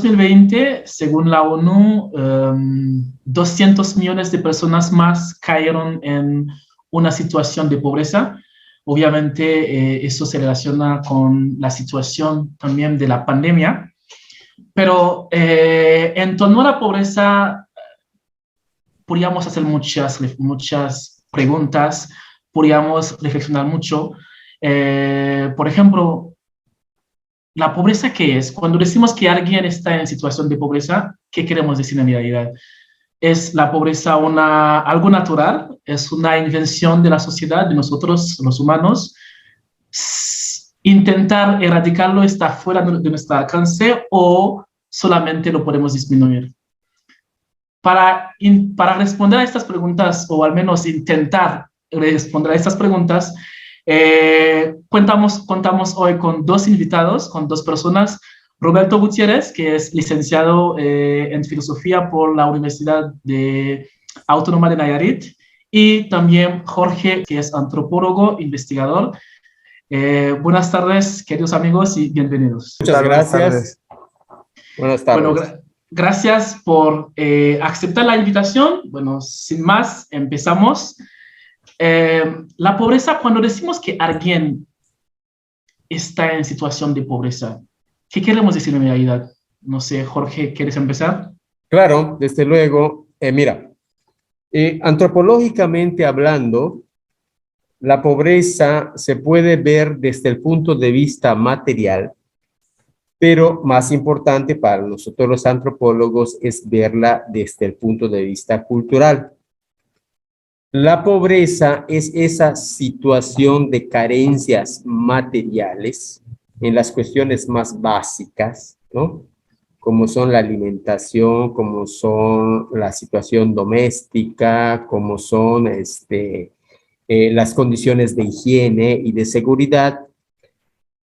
2020, según la ONU, 200 millones de personas más cayeron en una situación de pobreza. Obviamente, eso se relaciona con la situación también de la pandemia. Pero en torno a la pobreza, podríamos hacer muchas preguntas, podríamos reflexionar mucho. Por ejemplo, ¿la pobreza qué es? Cuando decimos que alguien está en situación de pobreza, ¿qué queremos decir en realidad? ¿Es la pobreza algo natural? ¿Es una invención de la sociedad, de nosotros, los humanos? ¿Intentar erradicarlo está fuera de nuestro alcance o solamente lo podemos disminuir? Para responder a estas preguntas, o al menos intentar responder a estas preguntas, contamos hoy con dos invitados, con dos personas. Roberto Gutiérrez, que es licenciado en Filosofía por la Universidad Autónoma de Nayarit, y también Jorge, que es antropólogo, investigador. Buenas tardes, queridos amigos, y bienvenidos. Muchas gracias. Buenas tardes. Bueno, gracias por aceptar la invitación. Bueno, sin más, empezamos. La pobreza, cuando decimos que alguien está en situación de pobreza, ¿qué queremos decir en realidad? No sé, Jorge, ¿quieres empezar? Claro, desde luego. Mira, antropológicamente hablando, la pobreza se puede ver desde el punto de vista material, pero más importante para nosotros los antropólogos es verla desde el punto de vista cultural. La pobreza es esa situación de carencias materiales en las cuestiones más básicas, ¿no? Como son la alimentación, como son la situación doméstica, como son las condiciones de higiene y de seguridad,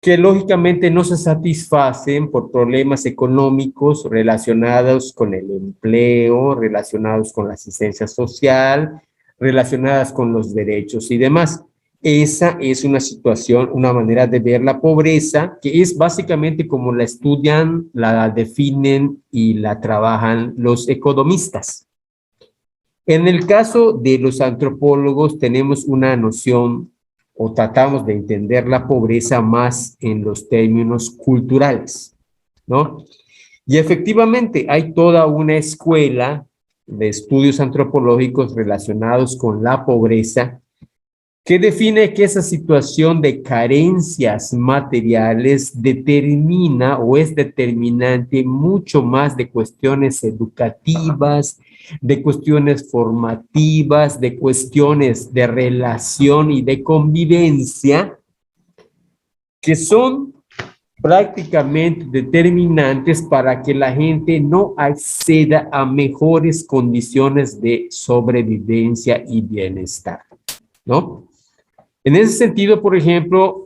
que lógicamente no se satisfacen por problemas económicos relacionados con el empleo, relacionados con la asistencia social, relacionadas con los derechos y demás. Esa es una situación, una manera de ver la pobreza, que es básicamente como la estudian, la definen y la trabajan los economistas. En el caso de los antropólogos tenemos una noción o tratamos de entender la pobreza más en los términos culturales, ¿no? Y efectivamente hay toda una escuela de estudios antropológicos relacionados con la pobreza que define que esa situación de carencias materiales determina o es determinante mucho más de cuestiones educativas, de cuestiones formativas, de cuestiones de relación y de convivencia, que son prácticamente determinantes para que la gente no acceda a mejores condiciones de sobrevivencia y bienestar, ¿no? En ese sentido, por ejemplo,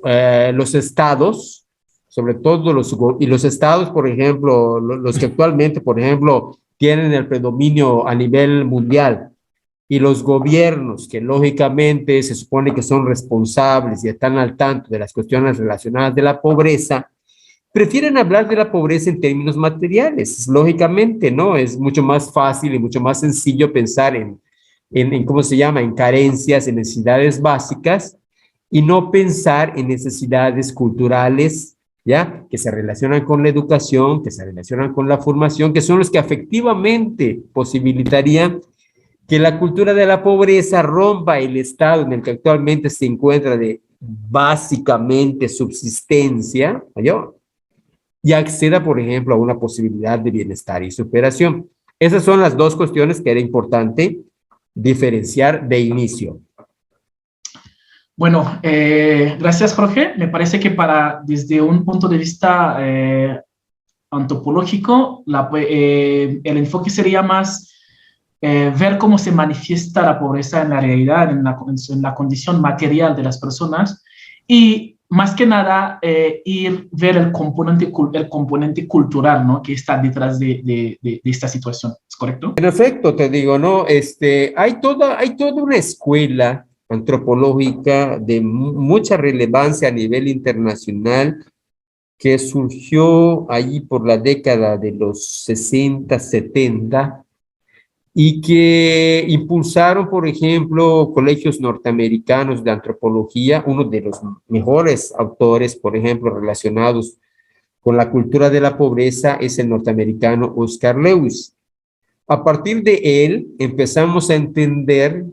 los estados, sobre todo los estados, por ejemplo, los que actualmente, por ejemplo, tienen el predominio a nivel mundial, y los gobiernos que lógicamente se supone que son responsables y están al tanto de las cuestiones relacionadas de la pobreza, prefieren hablar de la pobreza en términos materiales. Lógicamente, ¿no? Es mucho más fácil y mucho más sencillo pensar en ¿cómo se llama?, en carencias, en necesidades básicas, y no pensar en necesidades culturales, ¿ya?, que se relacionan con la educación, que se relacionan con la formación, que son los que efectivamente posibilitarían que la cultura de la pobreza rompa el estado en el que actualmente se encuentra de básicamente subsistencia, ¿no?, y acceda, por ejemplo, a una posibilidad de bienestar y superación. Esas son las dos cuestiones que era importante diferenciar de inicio. Bueno, gracias, Jorge. Me parece que desde un punto de vista antropológico, el enfoque sería más ver cómo se manifiesta la pobreza en la realidad, en la condición material de las personas, y más que nada ver el componente cultural, ¿no?, que está detrás de esta situación. ¿Es correcto? En efecto, te digo, ¿no? Hay toda una escuela antropológica de mucha relevancia a nivel internacional que surgió allí por la década de los 60, 70, y que impulsaron, por ejemplo, colegios norteamericanos de antropología. Uno de los mejores autores, por ejemplo, relacionados con la cultura de la pobreza es el norteamericano Oscar Lewis. A partir de él empezamos a entender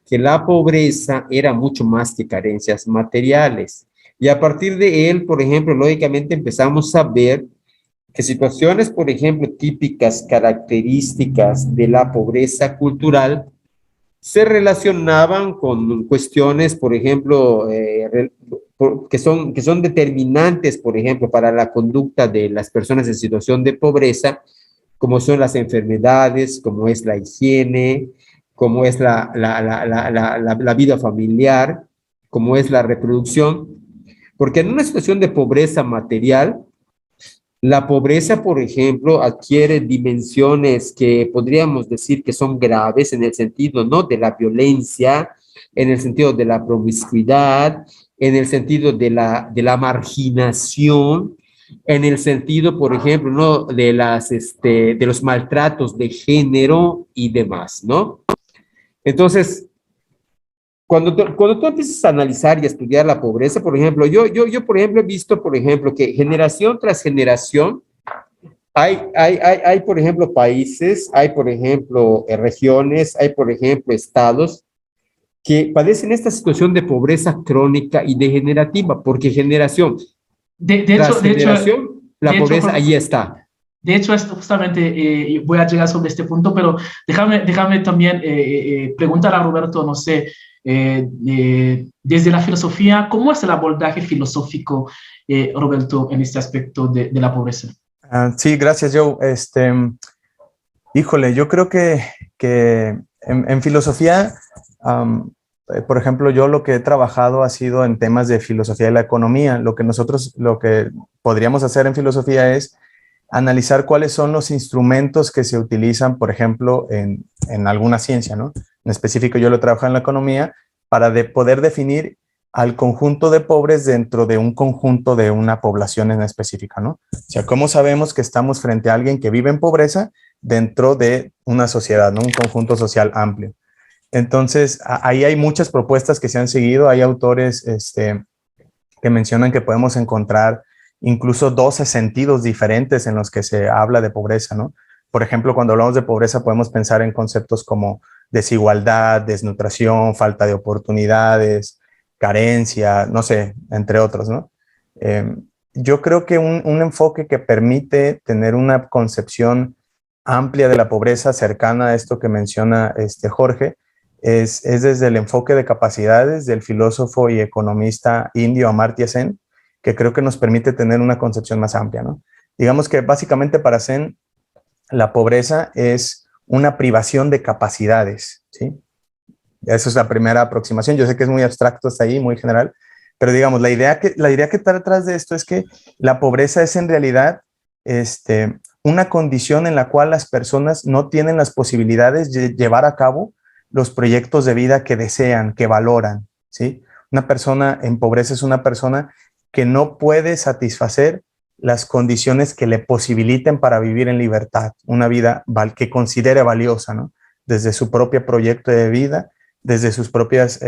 que la pobreza era mucho más que carencias materiales. Y a partir de él, por ejemplo, lógicamente empezamos a ver que situaciones, por ejemplo, típicas, características de la pobreza cultural, se relacionaban con cuestiones, por ejemplo, que son determinantes, por ejemplo, para la conducta de las personas en situación de pobreza, como son las enfermedades, como es la higiene, como es la vida familiar, como es la reproducción, porque en una situación de pobreza material, la pobreza, por ejemplo, adquiere dimensiones que podríamos decir que son graves en el sentido, ¿no?, de la violencia, en el sentido de la promiscuidad, en el sentido de la marginación, en el sentido, por ejemplo, ¿no?, de los maltratos de género y demás, ¿no? Entonces, cuando tú empiezas a analizar y a estudiar la pobreza, por ejemplo, yo por ejemplo, he visto, por ejemplo, que generación tras generación hay, por ejemplo, países, hay, por ejemplo, regiones, hay, por ejemplo, estados que padecen esta situación de pobreza crónica y degenerativa, porque generación De hecho, tras generación, la de hecho, pobreza allí está. de hecho, esto justamente voy a llegar sobre este punto, pero déjame también preguntar a Roberto, no sé, desde la filosofía, ¿cómo es el abordaje filosófico, Roberto, en este aspecto de la pobreza? Sí, gracias, Joe. Híjole, yo creo que en filosofía, por ejemplo, yo lo que he trabajado ha sido en temas de filosofía de la economía. Lo que podríamos hacer en filosofía es analizar cuáles son los instrumentos que se utilizan, por ejemplo, en alguna ciencia, ¿no? En específico, yo lo trabajo en la economía para poder definir al conjunto de pobres dentro de un conjunto de una población en específica, ¿no? O sea, ¿cómo sabemos que estamos frente a alguien que vive en pobreza dentro de una sociedad, ¿no? Un conjunto social amplio. Entonces, ahí hay muchas propuestas que se han seguido. Hay autores que mencionan que podemos encontrar incluso 12 sentidos diferentes en los que se habla de pobreza, ¿no? Por ejemplo, cuando hablamos de pobreza podemos pensar en conceptos como desigualdad, desnutrición, falta de oportunidades, carencia, no sé, entre otros, ¿no? Yo creo que un enfoque que permite tener una concepción amplia de la pobreza, cercana a esto que menciona Jorge, es desde el enfoque de capacidades del filósofo y economista indio Amartya Sen, que creo que nos permite tener una concepción más amplia, ¿no? Digamos que básicamente para Sen, la pobreza es una privación de capacidades, ¿sí? Esa es la primera aproximación. Yo sé que es muy abstracto hasta ahí, muy general, pero digamos, la idea que está detrás de esto es que la pobreza es en realidad una condición en la cual las personas no tienen las posibilidades de llevar a cabo los proyectos de vida que desean, que valoran, ¿sí? Una persona en pobreza es una persona que no puede satisfacer las condiciones que le posibiliten para vivir en libertad, una vida que considere valiosa, ¿no? Desde su propio proyecto de vida, desde sus propios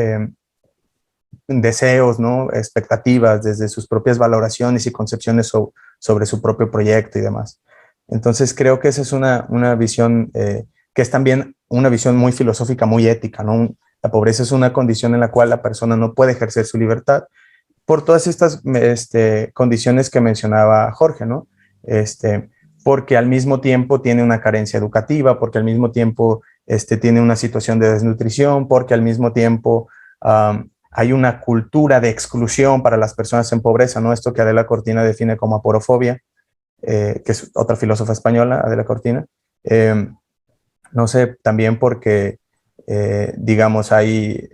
deseos, ¿no? Expectativas, desde sus propias valoraciones y concepciones sobre su propio proyecto y demás. Entonces creo que esa es una visión que es también una visión muy filosófica, muy ética, ¿no? La pobreza es una condición en la cual la persona no puede ejercer su libertad por todas estas condiciones que mencionaba Jorge, ¿no? Porque al mismo tiempo tiene una carencia educativa, porque al mismo tiempo tiene una situación de desnutrición, porque al mismo tiempo hay una cultura de exclusión para las personas en pobreza, ¿no? Esto que Adela Cortina define como aporofobia, que es otra filósofa española, Adela Cortina. No sé, también porque, digamos, hay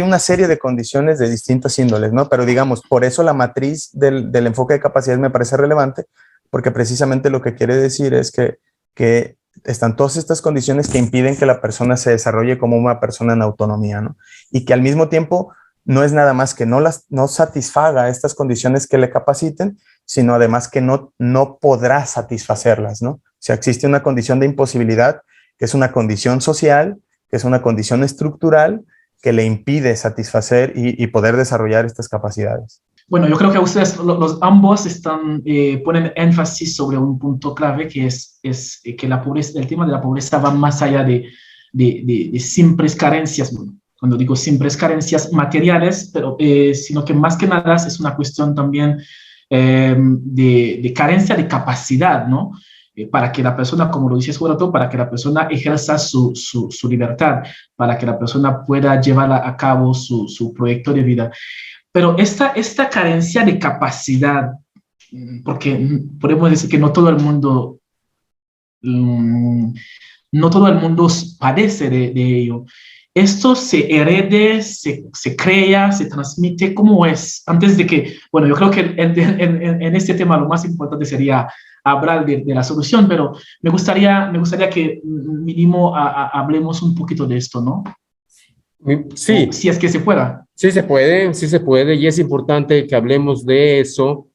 una serie de condiciones de distintas índoles, ¿no? Pero digamos, por eso la matriz del enfoque de capacidades me parece relevante, porque precisamente lo que quiere decir es que están todas estas condiciones que impiden que la persona se desarrolle como una persona en autonomía, ¿no? Y que al mismo tiempo no es nada más que no satisfaga estas condiciones que le capaciten, sino además que no podrá satisfacerlas, ¿no? O sea, existe una condición de imposibilidad, que es una condición social, que es una condición estructural, que le impide satisfacer y poder desarrollar estas capacidades. Bueno, yo creo que ustedes ambos ponen énfasis sobre un punto clave, que es que la pobreza, el tema de la pobreza va más allá de simples carencias. Bueno, cuando digo simples carencias materiales, pero, sino que más que nada es una cuestión también de carencia de capacidad, ¿no? Para que la persona, como lo dices, sobre todo, para que la persona ejerza su libertad, para que la persona pueda llevar a cabo su proyecto de vida. Pero esta carencia de capacidad, porque podemos decir que no todo el mundo padece de ello. Esto se herede, se crea, se transmite. ¿Cómo es? Antes de que, bueno, yo creo que en este tema lo más importante sería hablar de la solución, pero me gustaría que mínimo hablemos un poquito de esto, ¿no? Sí. O, si es que se pueda. Sí se puede, y es importante que hablemos de eso,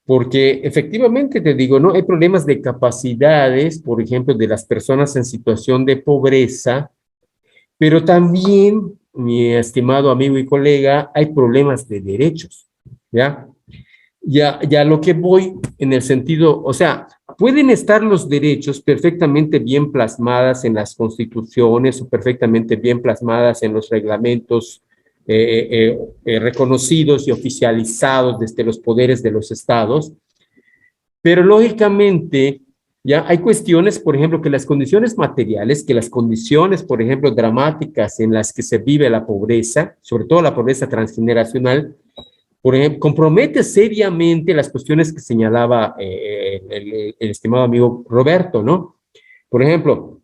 porque efectivamente te digo, ¿no? Hay problemas de capacidades, por ejemplo, de las personas en situación de pobreza, pero también, mi estimado amigo y colega, hay problemas de derechos, ¿ya? Ya lo que voy en el sentido, o sea, pueden estar los derechos perfectamente bien plasmadas en las constituciones o perfectamente bien plasmadas en los reglamentos reconocidos y oficializados desde los poderes de los estados, pero lógicamente ya hay cuestiones, por ejemplo, que las condiciones materiales, que las condiciones, por ejemplo, dramáticas en las que se vive la pobreza, sobre todo la pobreza transgeneracional, por ejemplo, compromete seriamente las cuestiones que señalaba el estimado amigo Roberto, ¿no? Por ejemplo,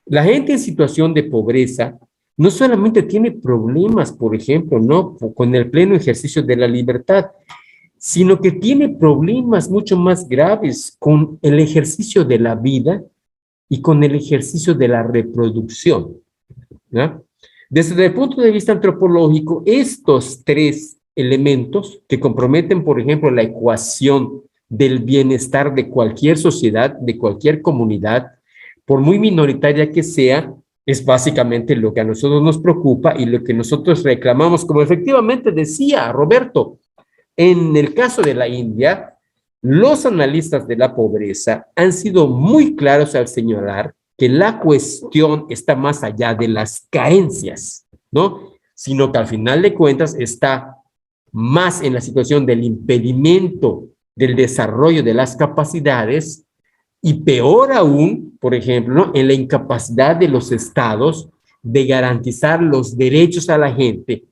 la gente en situación de pobreza no solamente tiene problemas, por ejemplo, ¿no? Con el pleno ejercicio de la libertad, sino que tiene problemas mucho más graves con el ejercicio de la vida y con el ejercicio de la reproducción, ¿no? Desde el punto de vista antropológico, estos tres elementos que comprometen, por ejemplo, la ecuación del bienestar de cualquier sociedad, de cualquier comunidad, por muy minoritaria que sea, es básicamente lo que a nosotros nos preocupa y lo que nosotros reclamamos, como efectivamente decía Roberto. En el caso de la India, los analistas de la pobreza han sido muy claros al señalar que la cuestión está más allá de las carencias, ¿no? Sino que al final de cuentas está más en la situación del impedimento del desarrollo de las capacidades y peor aún, por ejemplo, ¿no? En la incapacidad de los estados de garantizar los derechos a la gente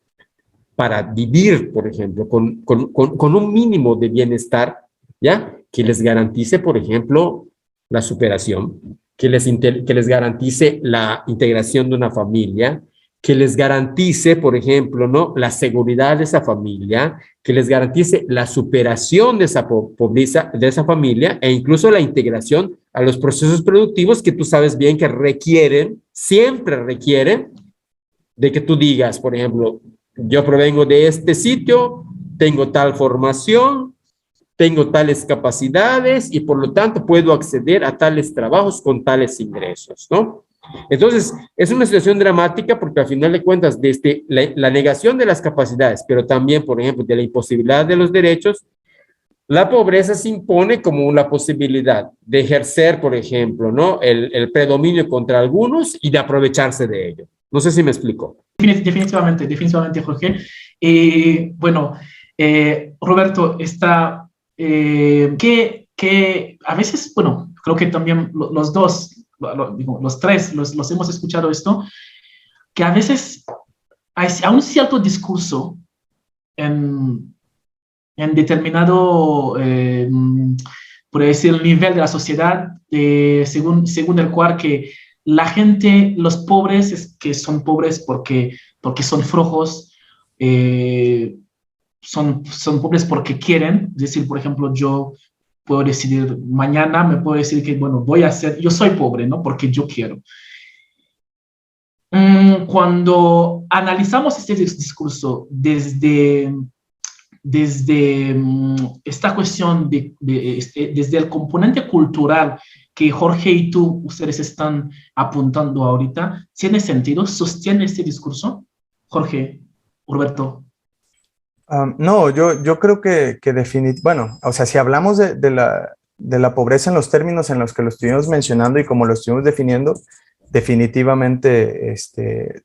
para vivir, por ejemplo, con un mínimo de bienestar, ¿ya? Que les garantice, por ejemplo, la superación, que les garantice la integración de una familia, que les garantice, por ejemplo, ¿no? La seguridad de esa familia, que les garantice la superación de esa pobreza, de esa familia, e incluso la integración a los procesos productivos que tú sabes bien que siempre requieren de que tú digas, por ejemplo, yo provengo de este sitio, tengo tal formación, tengo tales capacidades y por lo tanto puedo acceder a tales trabajos con tales ingresos, ¿no? Entonces, es una situación dramática porque al final de cuentas, desde la negación de las capacidades, pero también, por ejemplo, de la imposibilidad de los derechos, la pobreza se impone como una posibilidad de ejercer, por ejemplo, ¿no? el predominio contra algunos y de aprovecharse de ello. No sé si me explico. Definitivamente, Jorge. Bueno, Roberto, que a veces, bueno, creo que también los dos, los tres, los hemos escuchado esto, que a veces hay un cierto discurso en determinado, por decir, nivel de la sociedad, según el cual que la gente, los pobres, es que son pobres porque son flojos, son pobres porque quieren. Es decir, por ejemplo, yo puedo decidir mañana, me puedo decir que, bueno, yo soy pobre, ¿no? Porque yo quiero. Cuando analizamos este discurso desde esta cuestión desde el componente cultural que Jorge y ustedes están apuntando ahorita, ¿tiene sentido? ¿Sostiene este discurso? Jorge, Roberto. No, yo creo que definitivamente, bueno, o sea, si hablamos de la pobreza en los términos en los que lo estuvimos mencionando y como lo estuvimos definiendo, definitivamente,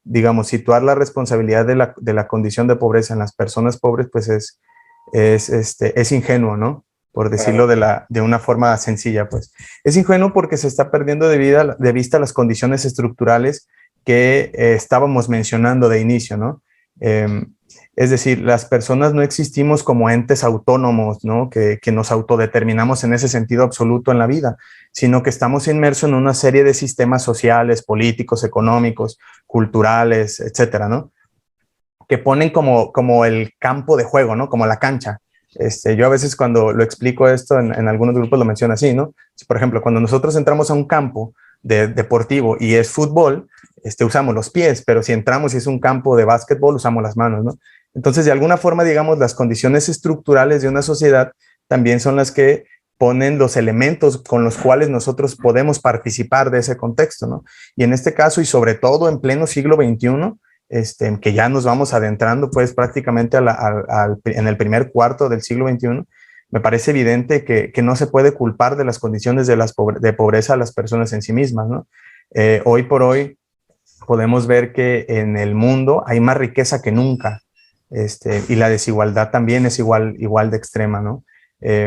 digamos, situar la responsabilidad de la condición de pobreza en las personas pobres, pues es ingenuo, ¿no? Por decirlo de una forma sencilla, pues. Es ingenuo porque se está perdiendo de vista las condiciones estructurales que estábamos mencionando de inicio, ¿no? Es decir, las personas no existimos como entes autónomos, ¿no? Que nos autodeterminamos en ese sentido absoluto en la vida, sino que estamos inmersos en una serie de sistemas sociales, políticos, económicos, culturales, etcétera, ¿no? Que ponen como el campo de juego, ¿no? Como la cancha. Yo a veces cuando lo explico esto en algunos grupos lo menciono así, ¿no? Por ejemplo, cuando nosotros entramos a un campo deportivo y es fútbol, usamos los pies, pero si entramos y es un campo de básquetbol, usamos las manos, ¿no? Entonces, de alguna forma, digamos, las condiciones estructurales de una sociedad también son las que ponen los elementos con los cuales nosotros podemos participar de ese contexto, ¿no? Y en este caso, y sobre todo en pleno siglo XXI, que ya nos vamos adentrando pues prácticamente en el primer cuarto del siglo XXI, me parece evidente que no se puede culpar de las condiciones de pobreza a las personas en sí mismas, ¿no? Hoy por hoy podemos ver que en el mundo hay más riqueza que nunca, y la desigualdad también es igual de extrema, ¿no?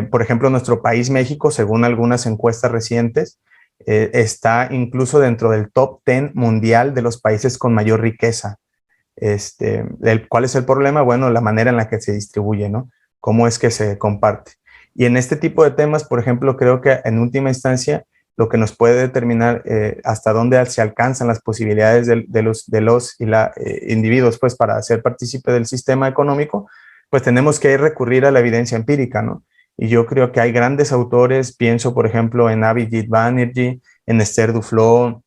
Por ejemplo, nuestro país, México, según algunas encuestas recientes, está incluso dentro del top 10 mundial de los países con mayor riqueza. ¿Cuál es el problema? Bueno, la manera en la que se distribuye, ¿no? Cómo es que se comparte. Y en este tipo de temas, por ejemplo, creo que en última instancia lo que nos puede determinar hasta dónde se alcanzan las posibilidades de los individuos pues, para ser partícipe del sistema económico, pues tenemos que recurrir a la evidencia empírica, ¿no? Y yo creo que hay grandes autores, pienso por ejemplo en Abhijit Banerjee, en Esther Duflo,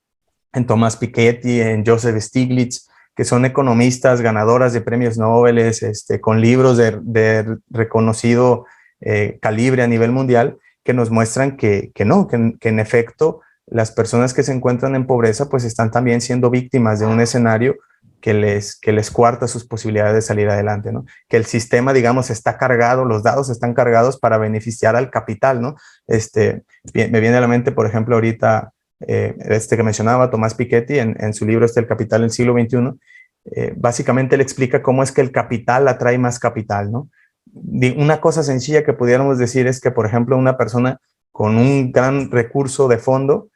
en Thomas Piketty, en Joseph Stiglitz, que son economistas ganadoras de premios Nobel, con libros de reconocido calibre a nivel mundial, que nos muestran que en efecto las personas que se encuentran en pobreza pues están también siendo víctimas de un escenario que les coarta sus posibilidades de salir adelante, ¿no? Que el sistema, digamos, está cargado, los dados están cargados para beneficiar al capital, ¿no? Me viene a la mente, por ejemplo, ahorita que mencionaba Tomás Piketty en su libro El Capital del siglo XXI, básicamente él explica cómo es que el capital atrae más capital, ¿no? Una cosa sencilla que pudiéramos decir es que, por ejemplo, una persona con un gran recurso de fondo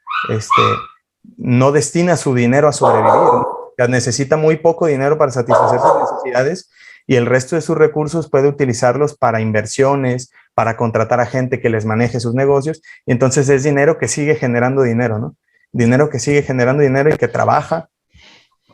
no destina su dinero a sobrevivir, ¿no? Necesita muy poco dinero para satisfacer sus necesidades y el resto de sus recursos puede utilizarlos para inversiones, para contratar a gente que les maneje sus negocios, y entonces es dinero que sigue generando dinero, ¿no? Dinero que sigue generando dinero y que trabaja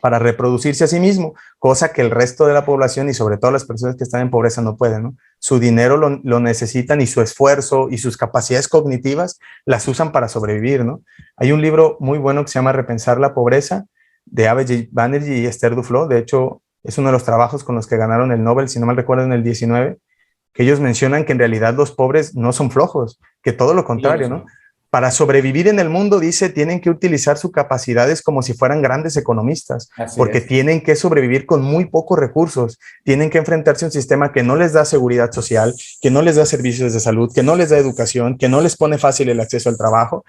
para reproducirse a sí mismo, cosa que el resto de la población y sobre todo las personas que están en pobreza no pueden, ¿no? Su dinero lo necesitan y su esfuerzo y sus capacidades cognitivas las usan para sobrevivir, ¿no? Hay un libro muy bueno que se llama Repensar la pobreza, de Abhijit Banerjee y Esther Duflo. De hecho, es uno de los trabajos con los que ganaron el Nobel, si no mal recuerdo, en el 19, que ellos mencionan que en realidad los pobres no son flojos, que todo lo contrario, ¿no? Para sobrevivir en el mundo, dice, tienen que utilizar sus capacidades como si fueran grandes economistas, porque tienen que sobrevivir con muy pocos recursos, tienen que enfrentarse a un sistema que no les da seguridad social, que no les da servicios de salud, que no les da educación, que no les pone fácil el acceso al trabajo,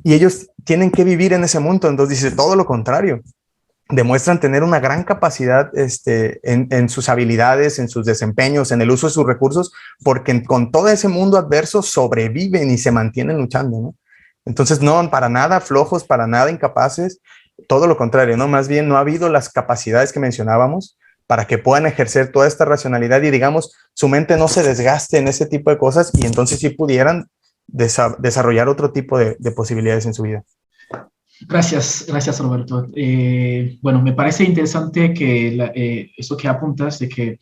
y ellos tienen que vivir en ese mundo. Entonces dice todo lo contrario, demuestran tener una gran capacidad en sus habilidades, en sus desempeños, en el uso de sus recursos, porque con todo ese mundo adverso sobreviven y se mantienen luchando, ¿no? Entonces no, para nada flojos, para nada incapaces, todo lo contrario, ¿no? Más bien no ha habido las capacidades que mencionábamos para que puedan ejercer toda esta racionalidad y digamos, su mente no se desgaste en ese tipo de cosas y entonces sí pudieran desarrollar otro tipo de posibilidades en su vida. Gracias Roberto. Bueno, me parece interesante que eso que apuntas de que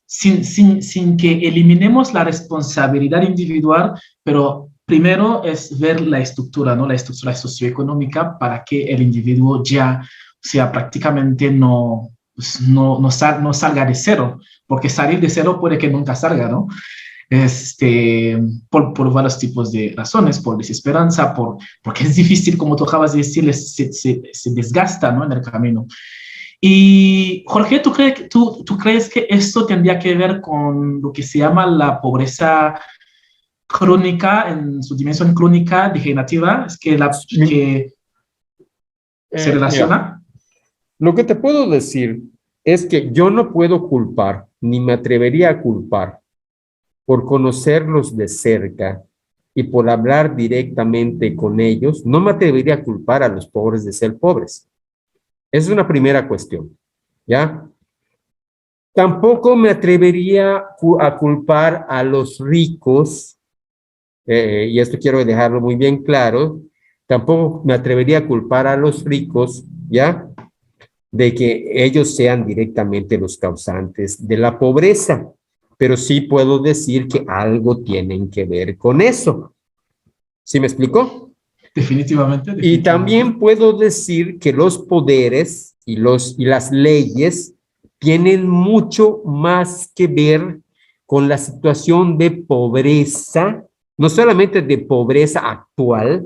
sin que eliminemos la responsabilidad individual, pero primero es ver la estructura, ¿no? La estructura socioeconómica para que el individuo ya sea, prácticamente no, pues no salga de cero, porque salir de cero puede que nunca salga, ¿no? Por varios tipos de razones, por desesperanza, porque es difícil, como tú acabas de decir, se desgasta, ¿no?, en el camino. Y Jorge, ¿tú crees que esto tendría que ver con lo que se llama la pobreza crónica, en su dimensión crónica degenerativa? ¿Es que se relaciona? Mira, lo que te puedo decir es que yo no puedo culpar, ni me atrevería a culpar, por conocerlos de cerca y por hablar directamente con ellos, no me atrevería a culpar a los pobres de ser pobres. Esa es una primera cuestión, ¿ya? Tampoco me atrevería a culpar a los ricos, y esto quiero dejarlo muy bien claro, tampoco me atrevería a culpar a los ricos, ¿ya?, de que ellos sean directamente los causantes de la pobreza, pero sí puedo decir que algo tienen que ver con eso. ¿Sí me explicó? Definitivamente. Y también puedo decir que los poderes y las leyes tienen mucho más que ver con la situación de pobreza, no solamente de pobreza actual,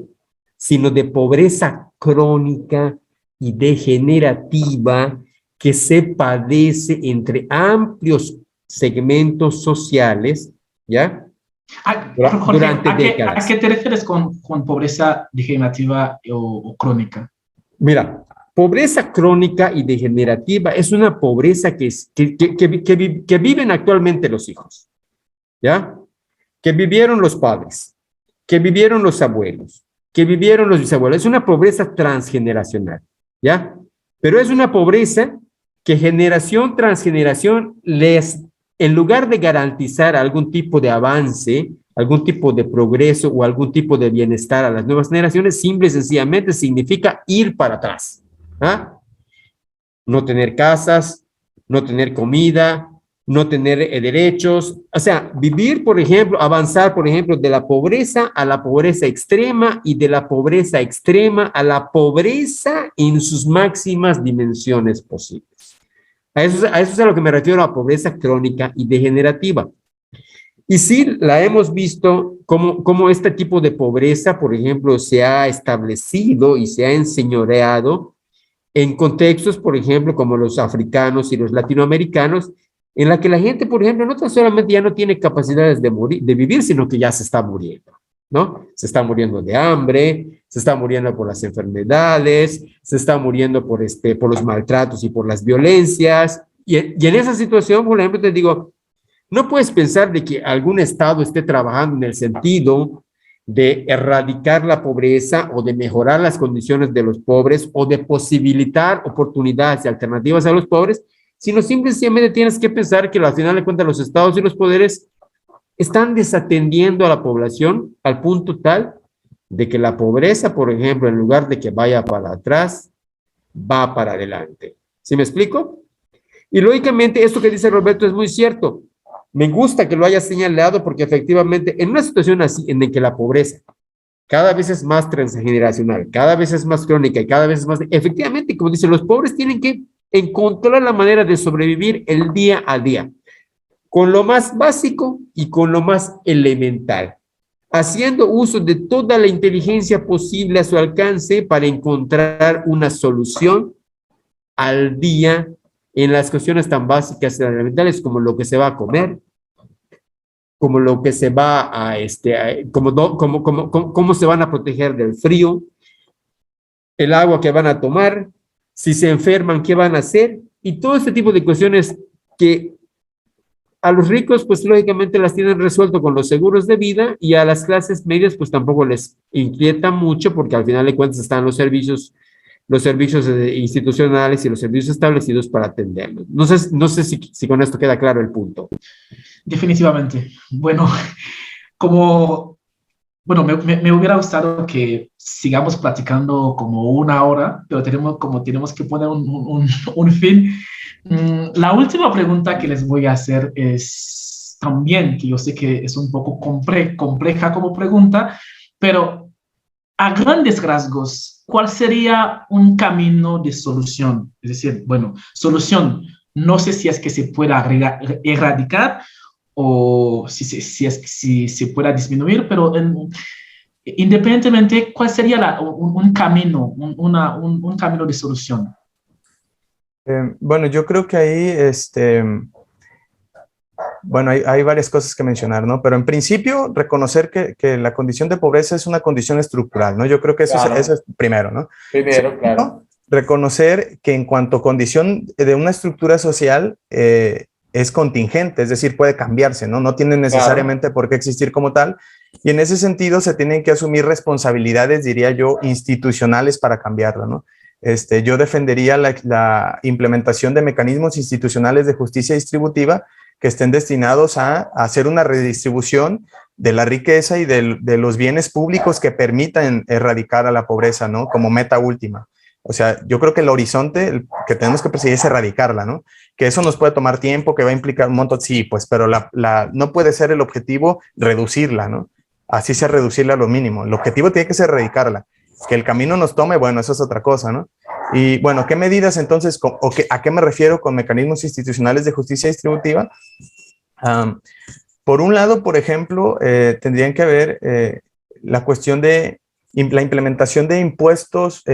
sino de pobreza crónica y degenerativa que se padece entre amplios segmentos sociales, ¿ya? Jorge, Durante décadas. ¿A qué te refieres con pobreza degenerativa o crónica? Mira, pobreza crónica y degenerativa es una pobreza que viven actualmente los hijos, ¿ya? Que vivieron los padres, que vivieron los abuelos, que vivieron los bisabuelos. Es una pobreza transgeneracional, ¿ya? Pero es una pobreza que generación tras generación en lugar de garantizar algún tipo de avance, algún tipo de progreso o algún tipo de bienestar a las nuevas generaciones, simple y sencillamente significa ir para atrás. ¿Ah? No tener casas, no tener comida, no tener derechos, o sea, vivir, por ejemplo, avanzar, por ejemplo, de la pobreza a la pobreza extrema y de la pobreza extrema a la pobreza en sus máximas dimensiones posibles. A eso es a lo que me refiero a pobreza crónica y degenerativa. Y sí, la hemos visto como este tipo de pobreza, por ejemplo, se ha establecido y se ha enseñoreado en contextos, por ejemplo, como los africanos y los latinoamericanos, en la que la gente, por ejemplo, no tan solamente ya no tiene capacidades de vivir, sino que ya se está muriendo, ¿no? Se está muriendo de hambre, se está muriendo por las enfermedades, se está muriendo por los maltratos y por las violencias. Y en esa situación, por ejemplo, te digo, no puedes pensar de que algún estado esté trabajando en el sentido de erradicar la pobreza o de mejorar las condiciones de los pobres o de posibilitar oportunidades y alternativas a los pobres, sino simplemente tienes que pensar que al final de cuentas los estados y los poderes están desatendiendo a la población al punto tal de que la pobreza, por ejemplo, en lugar de que vaya para atrás, va para adelante. ¿Sí me explico? Y lógicamente esto que dice Roberto es muy cierto. Me gusta que lo haya señalado porque efectivamente en una situación así en la que la pobreza cada vez es más transgeneracional, cada vez es más crónica y cada vez es más... Efectivamente, como dice, los pobres tienen que encontrar la manera de sobrevivir el día a día, con lo más básico y con lo más elemental, haciendo uso de toda la inteligencia posible a su alcance para encontrar una solución al día en las cuestiones tan básicas y elementales como lo que se va a comer, como lo que se va a, cómo se van a proteger del frío, el agua que van a tomar, si se enferman, qué van a hacer, y todo este tipo de cuestiones que a los ricos, pues lógicamente las tienen resuelto con los seguros de vida, y a las clases medias, pues tampoco les inquieta mucho, porque al final de cuentas están los servicios institucionales y los servicios establecidos para atenderlos. No sé si con esto queda claro el punto. Definitivamente. Bueno, me hubiera gustado que sigamos platicando como una hora, pero tenemos que poner un fin. La última pregunta que les voy a hacer es también, que yo sé que es un poco compleja como pregunta, pero a grandes rasgos, ¿cuál sería un camino de solución? Es decir, bueno, solución, no sé si es que se pueda erradicar o si se pueda disminuir, pero independientemente, ¿cuál sería un camino, un camino de solución? Bueno, yo creo que ahí, bueno, hay varias cosas que mencionar, ¿no? Pero en principio, reconocer que la condición de pobreza es una condición estructural, ¿no? Yo creo que Claro. eso es primero, ¿no? Primero, claro. Reconocer que en cuanto a condición de una estructura social es contingente, es decir, puede cambiarse, ¿no? No tiene necesariamente por qué existir como tal. Y en ese sentido se tienen que asumir responsabilidades, diría yo, institucionales para cambiarla, ¿no? Yo defendería la implementación de mecanismos institucionales de justicia distributiva que estén destinados a hacer una redistribución de la riqueza y de los bienes públicos que permitan erradicar a la pobreza, ¿no? Como meta última. O sea, yo creo que el horizonte que tenemos que perseguir es erradicarla, ¿no? Que eso nos puede tomar tiempo, que va a implicar un montón, sí, pues, pero no puede ser el objetivo reducirla, ¿no? Así sea reducirla a lo mínimo. El objetivo tiene que ser erradicarla. Que el camino nos tome, bueno, eso es otra cosa, ¿no? Y bueno, ¿qué medidas entonces, a qué me refiero con mecanismos institucionales de justicia distributiva? Por un lado, por ejemplo, tendrían que haber la cuestión de la implementación de impuestos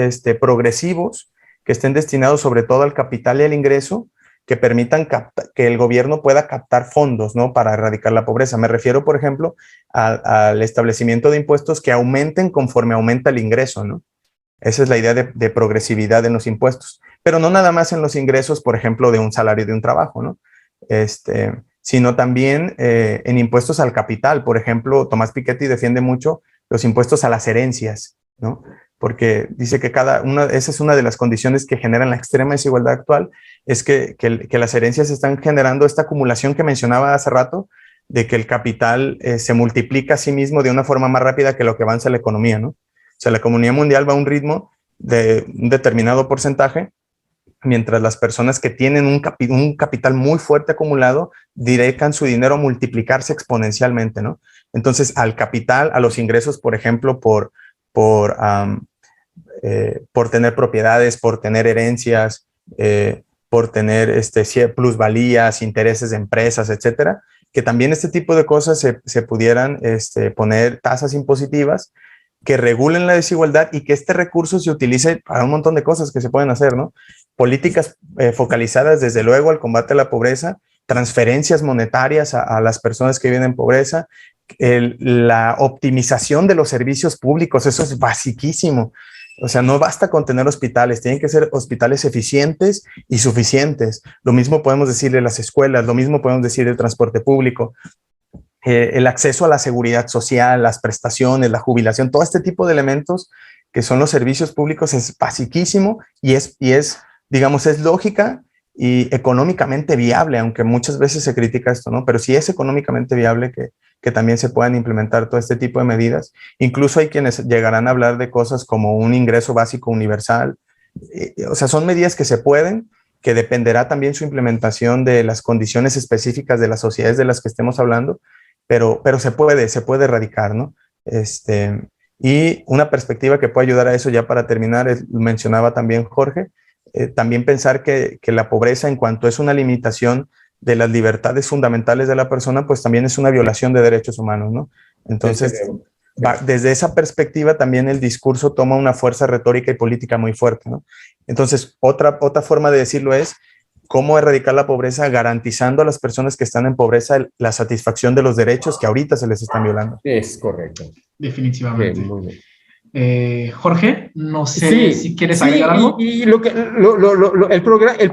progresivos que estén destinados sobre todo al capital y al ingreso, que permitan que el gobierno pueda captar fondos, ¿no? Para erradicar la pobreza. Me refiero, por ejemplo, al establecimiento de impuestos que aumenten conforme aumenta el ingreso, ¿no? Esa es la idea de progresividad en los impuestos. Pero no nada más en los ingresos, por ejemplo, de un salario de un trabajo, ¿no? Sino también en impuestos al capital. Por ejemplo, Tomás Piketty defiende mucho los impuestos a las herencias, ¿no? Porque dice que esa es una de las condiciones que generan la extrema desigualdad actual, es que las herencias están generando esta acumulación que mencionaba hace rato, de que el capital se multiplica a sí mismo de una forma más rápida que lo que avanza la economía, ¿no? O sea, la economía mundial va a un ritmo de un determinado porcentaje, mientras las personas que tienen un capital muy fuerte acumulado dedican su dinero a multiplicarse exponencialmente, ¿no? Entonces, al capital, a los ingresos, por ejemplo, por tener propiedades, por tener herencias, por tener plusvalías, intereses de empresas, etcétera, que también este tipo de cosas se pudieran poner tasas impositivas que regulen la desigualdad y que este recurso se utilice para un montón de cosas que se pueden hacer, ¿no? Políticas focalizadas, desde luego, al combate a la pobreza, transferencias monetarias a las personas que viven en pobreza, la optimización de los servicios públicos, eso es basiquísimo. O sea, no basta con tener hospitales, tienen que ser hospitales eficientes y suficientes. Lo mismo podemos decir de las escuelas, lo mismo podemos decir del transporte público. El acceso a la seguridad social, las prestaciones, la jubilación, todo este tipo de elementos que son los servicios públicos es basiquísimo y es, digamos, es lógica y económicamente viable, aunque muchas veces se critica esto, ¿no? Pero sí es económicamente viable que también se puedan implementar todo este tipo de medidas. Incluso hay quienes llegarán a hablar de cosas como un ingreso básico universal. O sea, son medidas que se pueden, que dependerá también su implementación de las condiciones específicas de las sociedades de las que estemos hablando, pero se puede erradicar, ¿no? Y una perspectiva que puede ayudar a eso, ya para terminar, mencionaba también Jorge, también pensar que la pobreza, en cuanto es una limitación de las libertades fundamentales de la persona, pues también es una violación de derechos humanos, ¿no? Entonces, desde esa perspectiva también el discurso toma una fuerza retórica y política muy fuerte, ¿no? Entonces, otra forma de decirlo es cómo erradicar la pobreza garantizando a las personas que están en pobreza la satisfacción de los derechos que ahorita se les están violando. Es correcto. Definitivamente. Bien, muy bien. Jorge, no sé si quieres agregar algo. Y el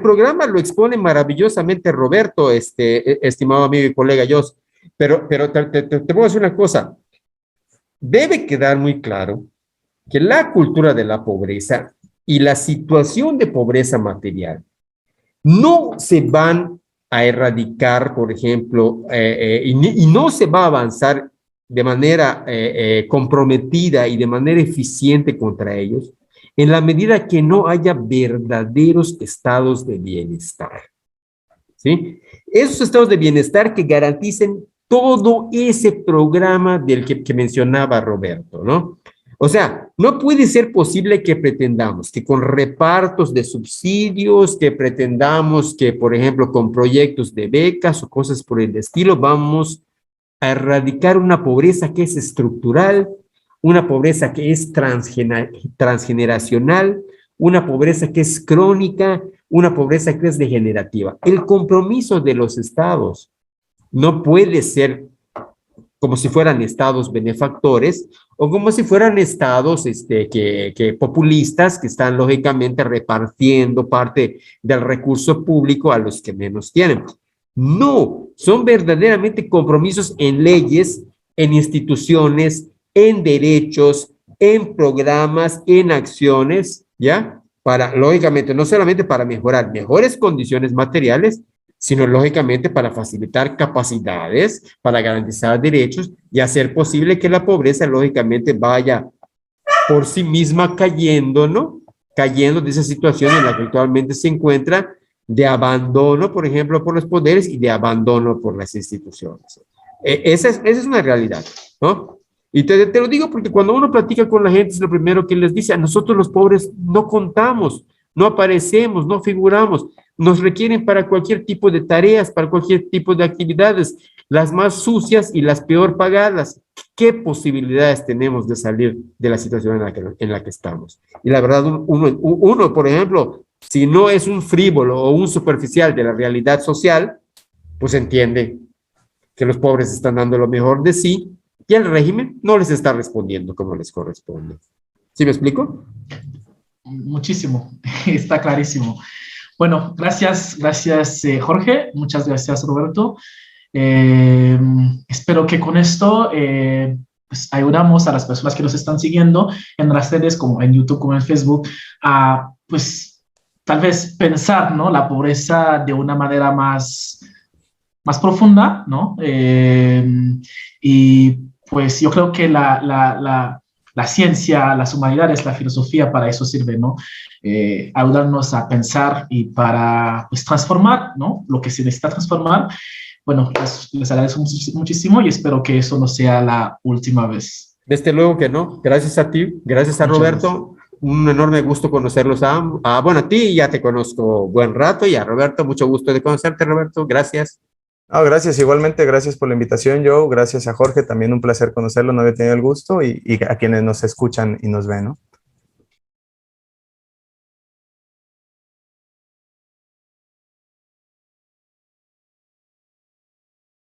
programa lo expone maravillosamente Roberto, estimado amigo y colega Jos, pero te voy a decir una cosa. Debe quedar muy claro que la cultura de la pobreza y la situación de pobreza material no se van a erradicar, por ejemplo, y no se va a avanzar de manera comprometida y de manera eficiente contra ellos, en la medida que no haya verdaderos estados de bienestar. ¿Sí? Esos estados de bienestar que garanticen todo ese programa del que mencionaba Roberto, ¿no? O sea, no puede ser posible que pretendamos que con repartos de subsidios, que pretendamos que, por ejemplo, con proyectos de becas o cosas por el estilo, vamos a erradicar una pobreza que es estructural, una pobreza que es transgeneracional, una pobreza que es crónica, una pobreza que es degenerativa. El compromiso de los estados no puede ser como si fueran estados benefactores o como si fueran estados que populistas que están lógicamente repartiendo parte del recurso público a los que menos tienen. No, son verdaderamente compromisos en leyes, en instituciones, en derechos, en programas, en acciones, ¿ya? Para, lógicamente, no solamente para mejorar mejores condiciones materiales, sino lógicamente para facilitar capacidades, para garantizar derechos y hacer posible que la pobreza lógicamente vaya por sí misma cayendo, ¿no? Cayendo de esa situación en la que actualmente se encuentra de abandono, por ejemplo, por los poderes y de abandono por las instituciones. Esa es una realidad, ¿no? Y te lo digo porque cuando uno platica con la gente es lo primero que les dice, a nosotros los pobres no contamos, no aparecemos, no figuramos, nos requieren para cualquier tipo de tareas, para cualquier tipo de actividades, las más sucias y las peor pagadas. ¿Qué posibilidades tenemos de salir de la situación en la que estamos? Y la verdad, uno, por ejemplo, si no es un frívolo o un superficial de la realidad social, pues entiende que los pobres están dando lo mejor de sí y el régimen no les está respondiendo como les corresponde. ¿Sí me explico? Muchísimo, está clarísimo. Bueno, gracias, Jorge, muchas gracias, Roberto. Espero que con esto pues ayudamos a las personas que nos están siguiendo en las redes, como en YouTube, como en Facebook, a pues tal vez pensar, ¿no?, la pobreza de una manera más profunda, ¿no? Y pues yo creo que la ciencia, las humanidades, la filosofía para eso sirve, ¿no? Ayudarnos a pensar y para pues transformar, ¿no?, lo que se necesita transformar. Bueno, les agradezco muchísimo y espero que eso no sea la última vez. Desde luego que no. Gracias a ti, gracias a Roberto. Un enorme gusto conocerlos bueno, a ti ya te conozco buen rato y a Roberto, mucho gusto de conocerte, Roberto. Gracias. Oh, gracias, igualmente, gracias por la invitación, Joe. Gracias a Jorge, también un placer conocerlo, no había tenido el gusto y a quienes nos escuchan y nos ven, ¿no?